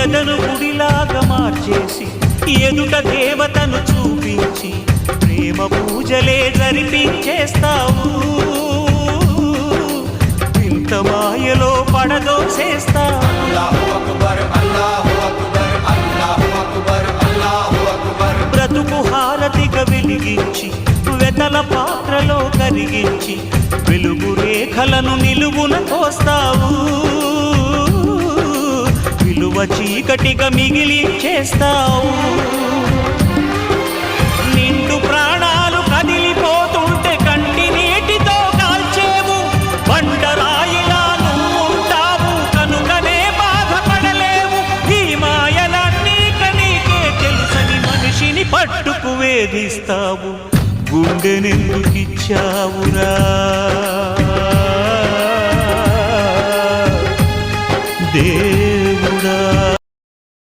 ఎదను గుడిలాగా మార్చేసి ఎదుట దేవతను చూపించి ప్రేమ పూజలే జరిపించేస్తావు. ఇంత మాయలో పడదోసేస్తావు. బ్రతుకు హారతిగా వెలిగించి వెతల పాత్రలో కరిగించి వెలుగు రేఖలను నిలువున కోస్తావు. విలువ చీకటిగా మిగిలించేస్తావు. నిండు ప్రాణాలు కదిలిపోతుంటే కంటి నీటితో కాల్చేవు. బండరాయిలా నువ్వుంటావు కనుకనే బాధపడలేవు. ఈ మాయలన్నీ నీకే తెలుసని మనిషిని పట్టుకు వేధిస్తావు. గుండెనెందుకిచ్చావురా?